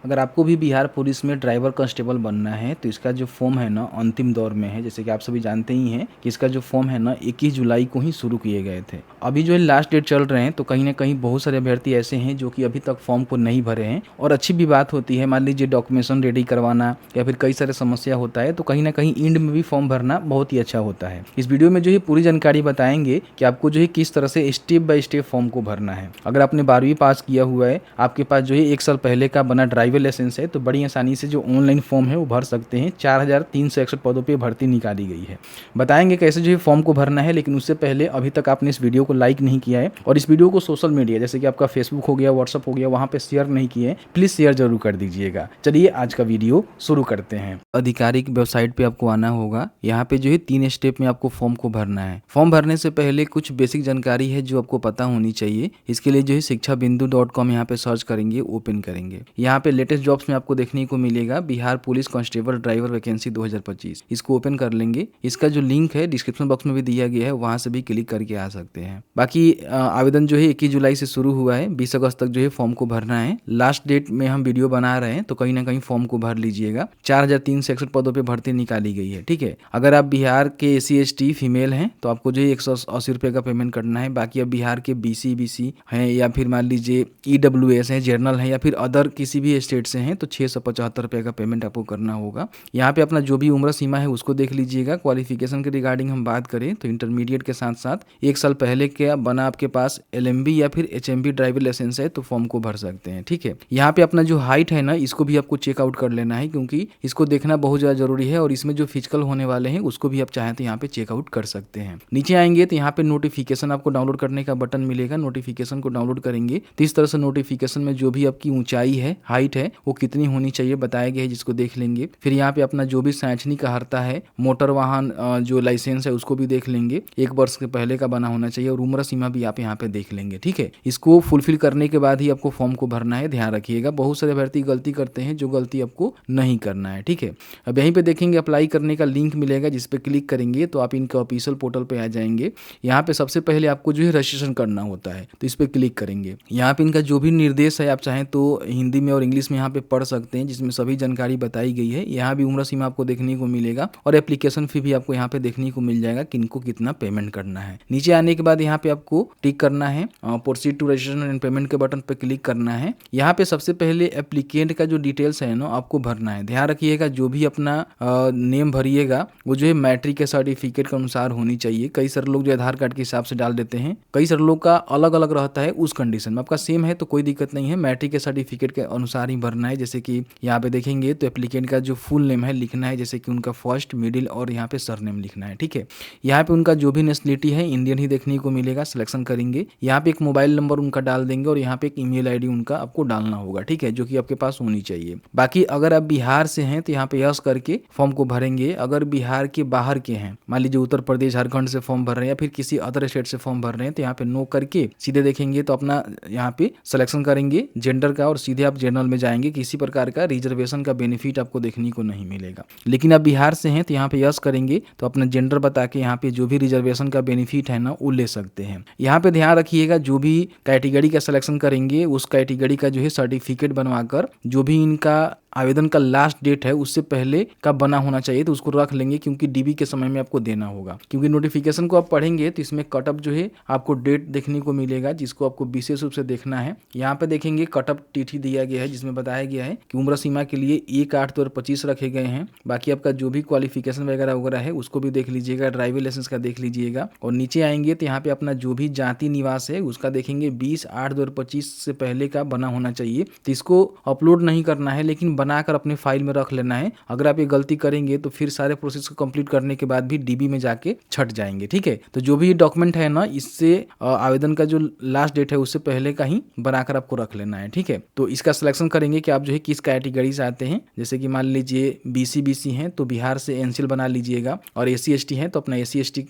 अगर आपको भी बिहार पुलिस में ड्राइवर कांस्टेबल बनना है तो इसका जो फॉर्म है ना अंतिम दौर में है। जैसे कि आप सभी जानते ही हैं कि इसका जो फॉर्म है ना 21 जुलाई को ही शुरू किए गए थे। अभी जो है लास्ट डेट चल रहे हैं, तो कहीं ना कहीं बहुत सारे अभ्यर्थी ऐसे हैं जो कि अभी तक फॉर्म को नहीं भरे हैं। और अच्छी भी बात होती है, मान लीजिए डॉक्यूमेंटेशन रेडी करवाना या फिर कई सारे समस्या होता है, तो कहीं ना कहीं एंड में भी फॉर्म भरना बहुत ही अच्छा होता है। इस वीडियो में जो है पूरी जानकारी बताएंगे कि आपको जो है किस तरह से स्टेप बाय स्टेप फॉर्म को भरना है। अगर आपने 12वीं पास किया हुआ है, आपके पास जो है 1 साल पहले का बना ड्राइवर लाइसेंस है, तो बड़ी आसानी से जो ऑनलाइन फॉर्म है वो भर सकते हैं। 4361 पदों पे भर्ती निकाली गई है। बताएंगे कैसे जो है फॉर्म को भरना है, लेकिन उससे पहले अभी तक आपने इस वीडियो को लाइक नहीं किया है और इस वीडियो को सोशल मीडिया जैसे कि आपका फेसबुक हो गया, व्हाट्सअप हो गया, वहाँ पे शेयर नहीं किए, प्लीज़ शेयर जरूर कर दीजिएगा। चलिए आज का वीडियो शुरू करते हैं। आधिकारिक वेबसाइट पे आपको आना होगा। यहाँ पे जो है 3 स्टेप में आपको फॉर्म को भरना है। फॉर्म भरने से पहले कुछ बेसिक जानकारी है जो आपको पता होनी चाहिए। इसके लिए जो है शिक्षाबिंदु.com यहाँ पे सर्च करेंगे, ओपन करेंगे। यहाँ पे लेटेस्ट जॉब्स में आपको देखने को मिलेगा Bihar police constable driver vacancy 2025। इसको ओपन कर लेंगे। इसका जो लिंक है डिस्क्रिप्शन बॉक्स में भी दिया गया है, वहाँ से भी क्लिक करके आ सकते हैं। बाकी आवेदन जो है 21 जुलाई से शुरू हुआ है। 20 अगस्त तक जो है फॉर्म को भरना है। लास्ट डेट में हम वीडियो बना रहे हैं, तो कहीं ना कहीं फॉर्म को भर लीजिएगा। 4361 पदों पे भर्ती निकाली गई है। ठीक है, अगर आप बिहार के SC/ST फीमेल हैं तो आपको जो है 180 रुपये का पेमेंट करना है। बाकी अब बिहार के BC हैं या फिर मान लीजिए EWS हैं, जनरल हैं या फिर अदर किसी भी स्टेट से हैं, तो 675 रुपये का पेमेंट आपको करना होगा। यहाँ पे अपना जो भी उम्र सीमा है उसको देख लीजिएगा। क्वालिफिकेशन के रिगार्डिंग हम बात करें तो इंटरमीडिएट के साथ साथ 1 साल पहले के बना आपके पास LMB या फिर HMB ड्राइवर लाइसेंस है तो फॉर्म को भर सकते हैं। ठीक है, यहाँ पे अपना जो हाइट है ना इसको भी आपको चेकआउट कर लेना है, क्योंकि इसको देखना बहुत ज़्यादा जरूरी है। और इसमें जो फिजिकल होने वाले हैं उसको भी आप चाहें तो यहाँ पे चेकआउट कर सकते हैं। नीचे आएंगे तो यहाँ पे नोटिफिकेशन आपको डाउनलोड करने का बटन मिलेगा। नोटिफिकेशन को डाउनलोड करेंगे तो इस तरह से नोटिफिकेशन में जो भी आपकी ऊंचाई है, हाइट है, वो कितनी होनी चाहिए बताया गया है, जिसको देख लेंगे। फिर यहाँ पे अपना जो भी शैक्षणिक अर्हता है, मोटर वाहन जो लाइसेंस है उसको भी देख लेंगे। 1 वर्ष के पहले का बना होना चाहिए और उम्र सीमा भी आप यहाँ पे देख लेंगे। ठीक है, इसको फुलफिल करने के बाद ही आपको फॉर्म को भरना है। ध्यान रखिएगा, बहुत सारे अभ्यर्थी गलती करते हैं जो गलती आपको नहीं करना है। ठीक है, अब यहीं पे देखेंगे अप्लाई करने का लिंक मिलेगा, जिस पे क्लिक करेंगे तो आप इनके ऑफिशियल पोर्टल पे आ जाएंगे। यहाँ पे सबसे पहले आपको जो है रजिस्ट्रेशन करना होता है, तो इस पे क्लिक करेंगे। यहाँ पे इनका जो भी निर्देश है आप चाहें तो हिंदी में और इंग्लिश में यहाँ पे पढ़ सकते हैं, जिसमें सभी जानकारी बताई गई है। यहाँ भी उम्र सीमा आपको देखने को मिलेगा और एप्लीकेशन फी भी आपको यहाँ पे देखने को मिल जाएगा कि इनको कितना पेमेंट करना है। नीचे आने के बाद यहाँ पे आपको टिक करना है, proceed to registration and payment के बटन पे क्लिक करना है। यहाँ पे सबसे पहले एप्लीकेंट का जो डिटेल्स है ना आपको भरना है। ध्यान रखिएगा, जो भी अपना नेम भरिएगा वो जो है मैट्रिक के सर्टिफिकेट के अनुसार होनी चाहिए। कई सारे लोग जो आधार कार्ड के हिसाब से डाल देते हैं, कई सारे लोग का अलग अलग रहता है। उस कंडीशन में आपका सेम है तो कोई दिक्कत नहीं है, मैट्रिक के सर्टिफिकेट के अनुसार ही भरना है। जैसे कि यहाँ पे देखेंगे तो एप्लीकेंट का जो फुल नेम है लिखना है, जैसे कि उनका फर्स्ट, मिडिल और यहाँ पे सरनेम लिखना है। ठीक है, यहाँ पे उनका जो भी नेशनलिटी है इंडियन ही देखने को मिलेगा। सिलेक्शन करेंगे, यहाँ पे एक मोबाइल नंबर उनका डाल देंगे और यहाँ पे एक ईमेल आईडी उनका आपको डालना होगा। ठीक है, जो कि आपके पास होनी चाहिए। बाकी अगर आप बिहार से हैं तो यहाँ पे यस करके फॉर्म को भरेंगे। अगर बिहार के बाहर के हैं, मान लीजिए उत्तर प्रदेश, झारखंड से फॉर्म भर रहे हैं या फिर किसी अदर स्टेट से फॉर्म भर रहे हैं, तो यहाँ पे नो करके सीधे देखेंगे तो अपना यहाँ पे सिलेक्शन करेंगे जेंडर का और सीधे आप जनरल में जाएंगे। किसी प्रकार का रिजर्वेशन का बेनिफिट आपको देखने को नहीं मिलेगा। लेकिन आप बिहार से हैं तो यहाँ पे यस करेंगे तो अपना जेंडर बता के यहाँ पे जो भी रिजर्वेशन का बेनिफिट है ना वो ले सकते हैं। यहाँ पे ध्यान रखिएगा, जो भी कैटेगरी का सिलेक्शन करेंगे उस कैटेगरी का जो है सर्टिफिकेट बनवाकर जो भी इनका आवेदन का लास्ट डेट है उससे पहले का बना होना चाहिए, तो उसको रख लेंगे, क्योंकि DB के समय में आपको देना होगा। क्योंकि नोटिफिकेशन को आप पढ़ेंगे तो इसमें कटअप जो है आपको डेट देखने को मिलेगा, जिसको आपको विशेष रूप से देखना है। यहाँ पे देखेंगे कटअप तिथि दिया गया है, जिसमें बताया गया है कि उम्र सीमा के लिए 1/8/2025 रखे गए हैं। बाकी आपका जो भी क्वालिफिकेशन वगैरह वगैरह है उसको भी देख लीजिएगा, ड्राइविंग लाइसेंस का देख लीजिएगा। और नीचे आएंगे तो यहाँ पे अपना जो भी जाति निवास है उसका देखेंगे 20/8/2025 से पहले का बना होना चाहिए। तो इसको अपलोड नहीं करना है, लेकिन बनाकर अपने फाइल में रख लेना है। अगर आप ये गलती करेंगे तो फिर सारे प्रोसेस को कंप्लीट करने के बाद भी DB में जाके छट जाएंगे। ठीक है, तो जो भी डॉक्यूमेंट है ना इससे आवेदन का जो लास्ट डेट है उससे पहले का ही बनाकर आपको रख लेना है। ठीक है, तो इसका सिलेक्शन करेंगे कि आप जो है किस कैटेगरी से आते हैं। जैसे कि मान लीजिए BC हैं तो बिहार से NCL बना लीजिएगा, और SC/ST हैं तो अपना SC/ST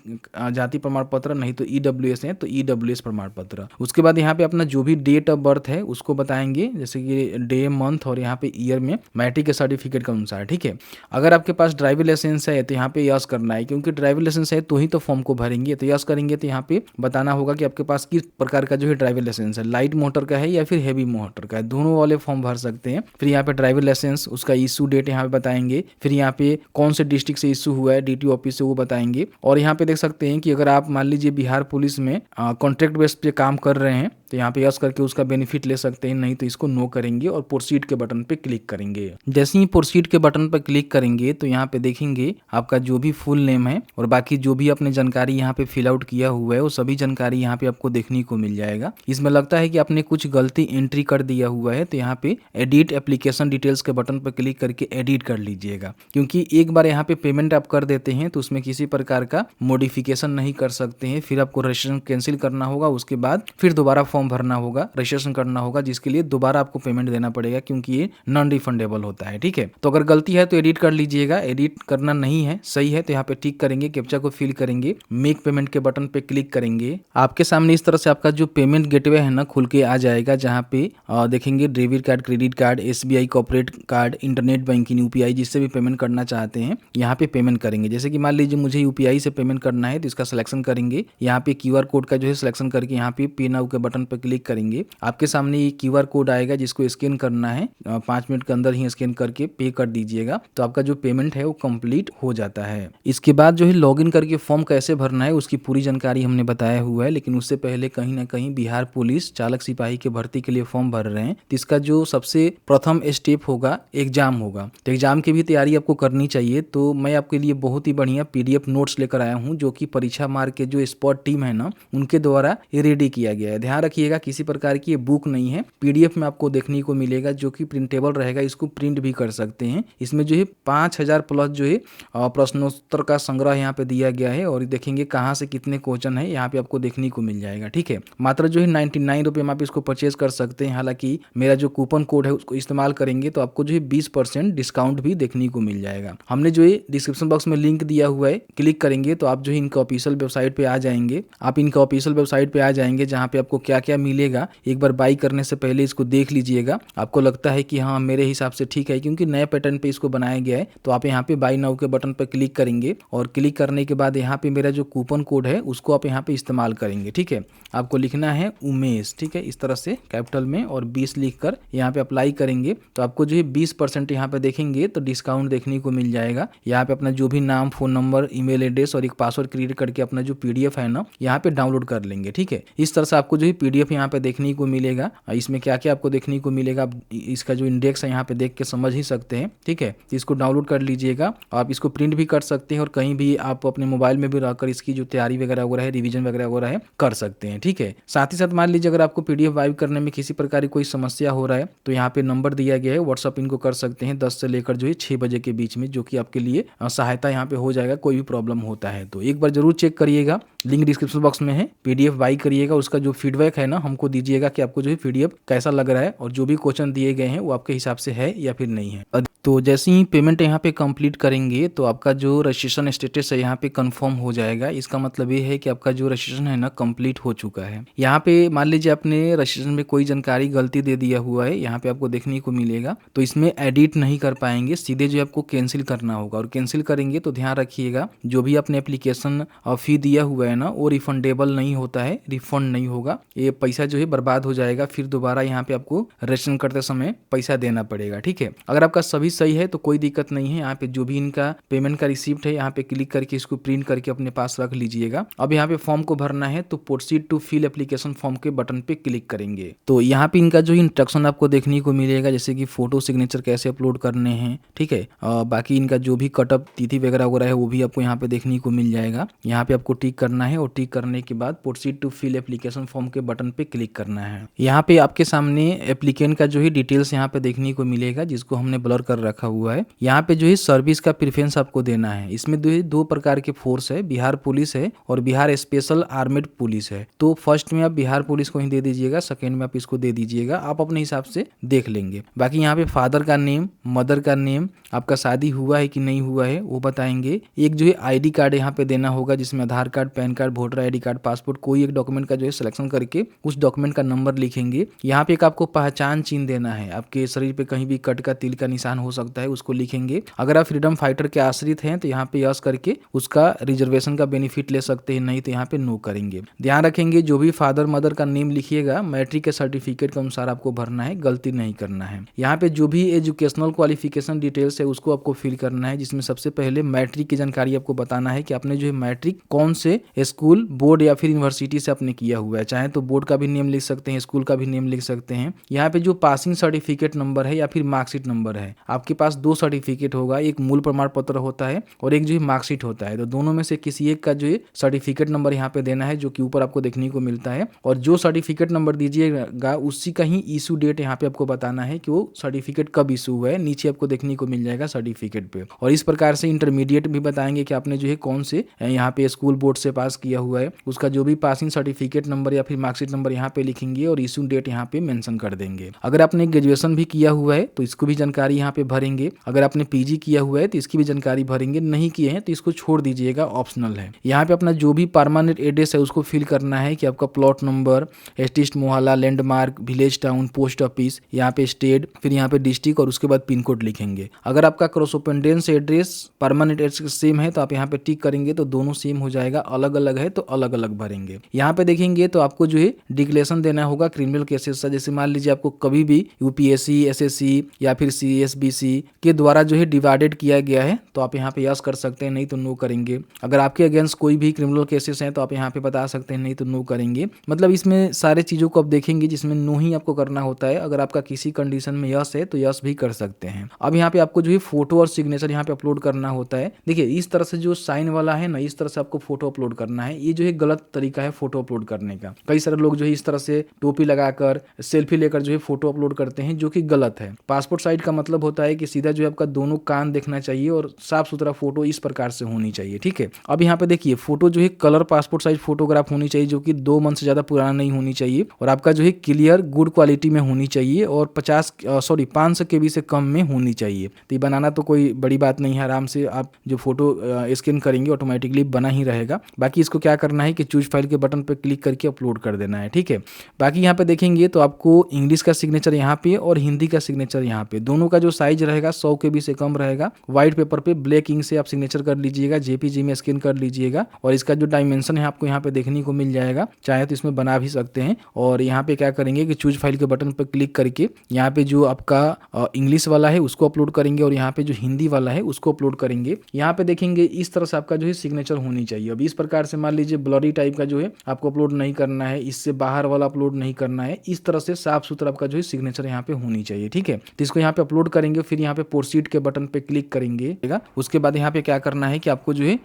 जाति प्रमाण पत्र, नहीं तो EWS हैं तो EWS प्रमाण पत्र। उसके बाद यहाँ पे अपना जो भी डेट ऑफ बर्थ है उसको बताएंगे, जैसे कि डे, मंथ और यहाँ पे ईयर में मैट्रिक के सर्टिफिकेट के अनुसार, ठीक है। अगर आपके पास ड्राइविंग लाइसेंस है तो यहाँ पे यस करना है, क्योंकि ड्राइविंग लाइसेंस है तो ही तो फॉर्म को भरेंगे। तो यस करेंगे तो यहाँ पे बताना होगा कि आपके पास किस प्रकार का जो है ड्राइविंग लाइसेंस है, लाइट मोटर का है या फिर हैवी मोटर का है, दोनों वाले फॉर्म भर सकते हैं। फिर यहाँ पे ड्राइविंग लाइसेंस उसका इशू डेट यहाँ पे बताएंगे, फिर यहाँ पे कौन से डिस्ट्रिक्ट से इशू हुआ है डीटीओ ऑफिस से वो बताएंगे। और यहाँ पे देख सकते हैं कि अगर आप मान लीजिए बिहार पुलिस में कॉन्ट्रैक्ट बेस पे काम कर रहे हैं तो यहाँ पे यस करके उसका बेनिफिट ले सकते हैं, नहीं तो इसको नो करेंगे और प्रोसीड के बटन पे क्लिक करेंगे। जैसे ही प्रोसीड के बटन पर क्लिक करेंगे तो यहाँ पे देखेंगे आपका जो भी फुल नेम है और बाकी जो भी आपने जानकारी यहाँ पे फिल आउट किया हुआ है वो सभी जानकारी यहाँ पे आपको देखने को मिल जाएगा। इसमें लगता है कि आपने कुछ गलती एंट्री कर दिया हुआ है तो यहाँ पे एडिट एप्लीकेशन डिटेल्स के बटन पर क्लिक करके एडिट कर लीजिएगा, क्योंकि एक बार यहाँ पे पेमेंट आप कर देते हैं तो उसमें किसी प्रकार का मॉडिफिकेशन नहीं कर सकते हैं। फिर आपको रजिस्ट्रेशन कैंसिल करना होगा, उसके बाद फिर दोबारा फॉर्म भरना होगा, रजिस्ट्रेशन करना होगा, जिसके लिए दोबारा आपको पेमेंट देना पड़ेगा, क्योंकि ये नॉन रिफंडेबल होता है, ठीक है। तो अगर गलती है तो एडिट कर लीजिएगा, एडिट करना नहीं है, सही है तो यहाँ पे टिक करेंगे, कैप्चा को फिल करेंगे, मेक पेमेंट के बटन पे क्लिक करेंगे। आपके सामने इस तरह से आपका जो पेमेंट गेटवे है ना खुल के आ जाएगा, जहाँ पे देखेंगे debit card, credit card, SBI corporate card, internet banking, UPI, जिससे भी पेमेंट करना चाहते हैं यहाँ पे पेमेंट करेंगे। जैसे कि मान लीजिए मुझे यूपीआई से पेमेंट करना है तो इसका सिलेक्शन करेंगे, यहाँ पे क्यूआर कोड का जो है सिलेक्शन करके यहाँ पे पे नाउ के बटन पर क्लिक करेंगे। आपके सामने ये क्यूआर कोड आएगा जिसको स्कैन करना है, 5 मिनट के अंदर ही स्कैन करके पे कर दीजिएगा तो आपका जो पेमेंट है वो कंप्लीट हो जाता है। इसके बाद जो है लॉगिन करके फॉर्म कैसे भरना है उसकी पूरी जानकारी हमने बताया हुआ है, लेकिन उससे पहले कहीं ना कहीं बिहार पुलिस चालक सिपाही के भर्ती के लिए फॉर्म भर रहे हैं तो इसका जो सबसे प्रथम स्टेप होगा एग्जाम होगा। तो एग्जाम की भी तैयारी आपको करनी चाहिए, तो मैं आपके लिए बहुत ही बढ़िया पीडीएफ नोट्स लेकर आया हूँ जो कि परीक्षा मार्ग के जो स्पॉट टीम है ना उनके द्वारा ये रेडी किया गया है। ध्यान रखिएगा किसी प्रकार की ये बुक नहीं है, पीडीएफ में आपको देखने को मिलेगा जो कि प्रिंटेबल रहेगा, इसको प्रिंट भी कर सकते हैं। इसमें जो है 5000 प्लस जो है प्रश्नोत्तर का संग्रह यहाँ पे दिया गया है और देखेंगे कहाँ से कितने क्वेश्चन है यहाँ पे आपको देखने को मिल जाएगा, ठीक है। मात्र जो है 99 रुपये में आप इसको परचेज कर सकते हैं। हालांकि मेरा जो कूपन कोड है उसको इस्तेमाल करेंगे तो आपको जो है 20% डिस्काउंट भी देखने को मिल जाएगा। हमने जो है डिस्क्रिप्शन बॉक्स में लिंक दिया हुआ है, क्लिक करेंगे तो आप जो है इनका ऑफिशियल वेबसाइट पे आ जाएंगे। आप इनका ऑफिशियल वेबसाइट पे आ जाएंगे जहाँ पे आपको क्या क्या मिलेगा एक बार बाई करने से पहले इसको देख लीजिएगा। आपको लगता है कि हाँ मेरे हिसाब से ठीक है क्योंकि नए पैटर्न पे इसको बनाया गया है, तो आप यहाँ पे बाई नाउ के बटन पर क्लिक करेंगे और क्लिक करने के बाद यहाँ पे मेरा जो कूपन कोड है उसको आप यहाँ पे इस्तेमाल करेंगे, ठीक है। आपको लिखना है उमेश, ठीक है, इस तरह से कैपिटल में और 20 लिख कर यहाँ पे अप्लाई करेंगे तो आपको जो है 20% यहाँ पे देखेंगे तो डिस्काउंट देखने को मिल जाएगा। यहाँ पे अपना जो भी नाम, फोन नंबर, ईमेल एड्रेस और एक पासवर्ड क्रिएट करके अपना जो पीडीएफ है ना यहाँ पे डाउनलोड कर लेंगे, ठीक है। इस तरह से आपको जो है पीडीएफ यहाँ पे देखने को मिलेगा। इसमें क्या क्या आपको देखने को मिलेगा इसका जो इंडेक्स है यहाँ पे देख के समझ ही सकते हैं, ठीक है। इसको डाउनलोड कर लीजिएगा, आप इसको प्रिंट भी कर सकते हैं और कहीं भी आप अपने मोबाइल में भी रहकर इसकी जो तैयारी वगैरह हो रहा है, रिवीजन वगैरह हो रहा है, कर सकते हैं, ठीक है। साथ ही साथ मान लीजिए अगर आपको पीडीएफ वाइव करने में किसी प्रकार की कोई समस्या हो रहा है तो यहाँ पे नंबर दिया गया है, व्हाट्सअप इनको कर सकते हैं 10 से लेकर जो है 6 बजे के बीच में, जो कि आपके लिए सहायता यहाँ पे हो जाएगा कोई भी प्रॉब्लम होता है तो। एक बार जरूर चेक करिएगा, लिंक डिस्क्रिप्शन बॉक्स में है, पीडीएफ बाई करिएगा, उसका जो फीडबैक है ना हमको दीजिएगा कि आपको जो है पीडीएफ कैसा लग रहा है और जो भी क्वेश्चन दिए गए हैं वो आपके हिसाब से है या फिर नहीं है। तो जैसे ही पेमेंट यहाँ पे कंप्लीट करेंगे तो आपका जो रजिस्ट्रेशन स्टेटस है यहाँ पे कंफर्म हो जाएगा। इसका मतलब ये है कि आपका जो रजिस्ट्रेशन है ना कंप्लीट हो चुका है। यहाँ पे मान लीजिए आपने रजिस्ट्रेशन में कोई जानकारी गलती दे दिया हुआ है, यहाँ पे आपको देखने को मिलेगा, तो इसमें एडिट नहीं कर पाएंगे, सीधे जो आपको कैंसिल करना होगा और कैंसिल करेंगे तो ध्यान रखिएगा जो भी आपने एप्लीकेशन फी दिया हुआ है ना वो रिफंडेबल नहीं होता है, रिफंड नहीं होगा, ये पैसा जो है बर्बाद हो जाएगा, फिर दोबारा यहाँ पे आपको रजिस्ट्रेशन करते समय पैसा देना पड़ेगा, ठीक है। अगर आपका सभी सही है तो कोई दिक्कत नहीं है। यहाँ पे जो भी इनका पेमेंट का रिसिप्ट है यहाँ पे क्लिक करके इसको प्रिंट करके अपने पास रख लीजिएगा। अब यहाँ पे फॉर्म को भरना है तो proceed to fill application form के बटन पे क्लिक करेंगे तो यहाँ पे इनका जो इंस्ट्रक्शन आपको देखने को मिलेगा, जैसे कि फोटो सिग्नेचर कैसे अपलोड करने हैं, ठीक है। बाकी इनका जो भी कटअप तिथि वगैरह वगैरह है वो भी आपको यहाँ पे देखने को मिल जाएगा। यहाँ पे आपको टिक करना है और टिक करने के बाद proceed to fill application form के बटन पे क्लिक करना है। यहाँ पे आपके सामने एप्लीकेंट का जो है डिटेल्स यहाँ पे देखने को मिलेगा जिसको हमने ब्लर कर रखा हुआ है। यहाँ पे जो है सर्विस का प्रेफरेंस आपको देना है। इसमें दो प्रकार के फोर्स है, बिहार पुलिस है और बिहार स्पेशल आर्मेड पुलिस है। तो फर्स्ट में आप बिहार पुलिस को ही दे दीजिएगा, सेकेंड में आप इसको दे दीजिएगा, आप अपने हिसाब से देख लेंगे। बाकी यहाँ पे फादर का नेम, मदर का नेम, आपका शादी हुआ है कि नहीं हुआ है वो बताएंगे। एक जो है आईडी कार्ड यहाँ पे देना होगा, जिसमें Aadhaar card, PAN card, voter ID card, passport, कोई एक डॉक्यूमेंट का जो है सिलेक्शन करके उस डॉक्यूमेंट का नंबर लिखेंगे। यहाँ पे एक आपको पहचान चिन्ह देना है, आपके शरीर पे कहीं भी कट का, तिल का निशान हो सकता है, उसको लिखेंगे। अगर आप फ्रीडम फाइटर के आश्रित हैं तो यहाँ पे यस करके उसका रिजर्वेशन का बेनिफिट ले सकते हैं, नहीं तो यहाँ पे नो करेंगे। ध्यान रखेंगे जो भी फादर मदर का नेम लिखिएगा मैट्रिक के सर्टिफिकेट के अनुसार आपको भरना है, गलती नहीं करना है। यहाँ पे जो भी एजुकेशनल क्वालिफिकेशन डिटेल्स है उसको आपको फिल करना है, जिसमें सबसे पहले मैट्रिक की जानकारी आपको बताना है कि आपने जो है मैट्रिक कौन से स्कूल, बोर्ड या फिर यूनिवर्सिटी से आपने किया हुआ है। चाहे तो बोर्ड का भी नेम लिख सकते हैं, स्कूल का भी नेम लिख सकते हैं। यहाँ पे जो पासिंग सर्टिफिकेट नंबर है या फिर मार्कशीट नंबर है, आपके पास 2 सर्टिफिकेट होगा, एक मूल प्रमाण पत्र होता है और एक जो है मार्कशीट होता है। तो दोनों में से किसी एक का जो है सर्टिफिकेट नंबर यहाँ पे देना है, जो कि ऊपर आपको देखने को मिलता है। और जो सर्टिफिकेट नंबर दीजिएगा उसी का ही इशू डेट यहाँ पे आपको बताना है कि वो सर्टिफिकेट कब इशू हुआ है, नीचे आपको देखने को मिल जाएगा सर्टिफिकेट पे। और इस प्रकार से इंटरमीडिएट भी बताएंगे कि आपने जो है कौन से यहाँ पे स्कूल बोर्ड से पास किया हुआ है, उसका जो भी पासिंग सर्टिफिकेट नंबर या फिर मार्कशीट नंबर यहाँ पे लिखेंगे और इशू डेट यहाँ पे मेंशन कर देंगे। अगर आपने ग्रेजुएशन भी किया हुआ है तो इसको भी जानकारी यहाँ पे भरेंगे। अगर आपने पीजी किया हुआ है तो इसकी भी जानकारी भरेंगे, नहीं किए हैं तो इसको छोड़ दीजिएगा, ऑप्शनल है। यहाँ पे अपना जो भी परमानेंट एड्रेस है उसको फिल करना है कि आपका प्लॉट नंबर, एस्टिस्ट, मोहल्ला, landmark, village, town, post office, यहाँ पे स्टेट, फिर यहाँ पे डिस्ट्रिक्ट और उसके बाद पिन कोड लिखेंगे। अगर आपका क्रॉसोपेंडेंस एड्रेस परमानेंट एड्रेस सेम है तो आप यहाँ पे टिक करेंगे, तो दोनों सेम हो जाएगा। अलग अलग है तो अलग अलग भरेंगे। यहाँ पे देखेंगे तो आपको जो है डिक्लेरेशन देना होगा क्रिमिनल केसेस का। जैसे मान लीजिए आपको कभी भी यूपीएससी, एसएससी या फिर सीएसबीसी के द्वारा जो है डिवाइडेड किया गया है तो आप यहाँ पे यस कर सकते हैं, नहीं तो नो करेंगे। अगर आपके अगेंस्ट कोई भी क्रिमिनल केसेस हैं तो आप यहाँ पे बता सकते हैं, नहीं तो नो करेंगे। मतलब इसमें सारे चीजों को आप देखेंगे जिसमें नो ही आपको करना होता है। अगर आपका किसी कंडीशन में यस है तो यस भी कर सकते हैं। अब यहाँ पे आपको जो है फोटो और सिग्नेचर यहाँ पे अपलोड करना होता है। देखिए इस तरह से जो साइन वाला है ना, इस तरह से आपको फोटो अपलोड करना है। ये जो है गलत तरीका है फोटो अपलोड करने का। कई सारे लोग जो है इस तरह से टोपी लगाकर सेल्फी लेकर जो है फोटो अपलोड करते हैं, जो कि गलत है। पासपोर्ट साइज का मतलब होता है कि सीधा जो है आपका दोनों कान देखना चाहिए और साफ सुथरा फोटो इस प्रकार से होनी चाहिए, ठीक है। अब यहाँ पे देखिए फोटो जो है कलर पासपोर्ट साइज फोटोग्राफ होनी चाहिए, जो कि 2 मंथ से ज्यादा पुराना नहीं होनी चाहिए और आपका जो है क्लियर गुड क्वालिटी में होनी चाहिए और 500 KB से कम में होनी चाहिए। तो ये बनाना तो कोई बड़ी बात नहीं है, आराम से आप जो फोटो स्कैन करेंगे ऑटोमेटिकली बना ही रहेगा। बाकी इसको क्या करना है कि चूज फाइल के बटन पर क्लिक करके अपलोड कर देना है, ठीक है। बाकी यहाँ पे देखेंगे तो आपको इंग्लिश का सिग्नेचर यहाँ पे और हिंदी का सिग्नेचर यहाँ पे, दोनों का जो साइज रहेगा 100 KB से कम रहेगा। व्हाइट पेपर पे ब्लैक इंक से आप सिग्नेचर कर लीजिएगा, जेपीजी में स्कैन कर लीजिएगा और इसका जो डायमेंशन है आपको यहाँ पे देखने को मिल जाएगा। चाहे तो इसमें बना भी सकते हैं। और यहाँ पे क्या करेंगे कि चूज फाइल के बटन पर क्लिक करके यहाँ पे जो आपका इंग्लिश वाला है उसको अपलोड करेंगे और यहाँ पे जो हिंदी वाला है उसको अपलोड करेंगे। यहाँ पे देखेंगे इस तरह से आपका जो है सिग्नेचर होनी चाहिए। अब इस प्रकार से मान लीजिए ब्लरी टाइप का जो है आपको अपलोड नहीं करना है, इससे बाहर वाला अपलोड नहीं करना है। इस तरह से साफ सुथरा आपका जो है सिग्नेचर यहाँ पे होनी चाहिए, ठीक है। तो इसको यहाँ पे अपलोड करेंगे, फिर यहाँ पे प्रोसीड के बटन पे क्लिक करेंगे। उसके बाद यहाँ पे क्या करना है कि आपको जो है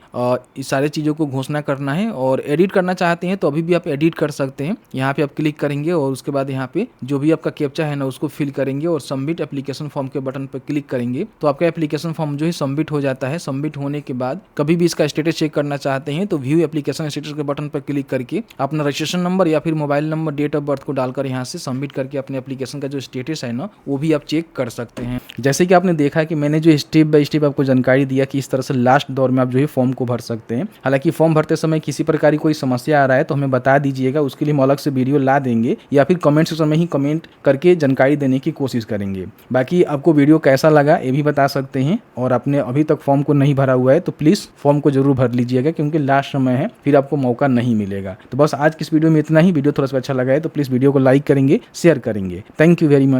इस सारे चीजों को घोषणा करना है और एडिट करना चाहते हैं तो अभी भी आप एडिट कर सकते हैं। यहाँ पे आप क्लिक करेंगे और उसके बाद यहाँ पे जो भी आपका कैप्चा है ना उसको फिल करेंगे और सबमिट एप्लीकेशन फॉर्म के बटन पर क्लिक करेंगे तो आपका एप्लीकेशन फॉर्म जो है सबमिट हो जाता है। सबमिट होने के बाद कभी भी इसका स्टेटस चेक करना चाहते हैं तो व्यू एप्लीकेशन स्टेटस के बटन पर क्लिक करके अपना रजिस्ट्रेशन नंबर या फिर mobile number, date of birth को डालकर यहाँ से सबमिट करके अपने एप्लीकेशन का जो स्टेटस है ना वो भी आप चेक कर सकते हैं। जैसे कि आपने देखा कि मैंने जो स्टेप बाय स्टेप आपको जानकारी दिया कि इस तरह से लास्ट दौर में आप जो है फॉर्म को भर सकते हैं। हालांकि फॉर्म भरते समय किसी प्रकार की कोई समस्या आ रहा है तो हमें बता दीजिएगा, उसके लिए हम अलग से वीडियो ला देंगे या फिर कमेंट सेक्शन में ही कमेंट करके जानकारी देने की कोशिश करेंगे। बाकी आपको वीडियो कैसा लगा ये भी बता सकते हैं और आपने अभी तक फॉर्म को नहीं भरा हुआ है तो प्लीज फॉर्म को जरूर भर लीजिएगा, क्योंकि लास्ट समय है, फिर आपको मौका नहीं मिलेगा। तो बस आज की इस वीडियो में इतना ही। वीडियो थोड़ा सा अच्छा लगा है तो प्लीज वीडियो को लाइक करेंगे, शेयर करेंगे। Thank you very much.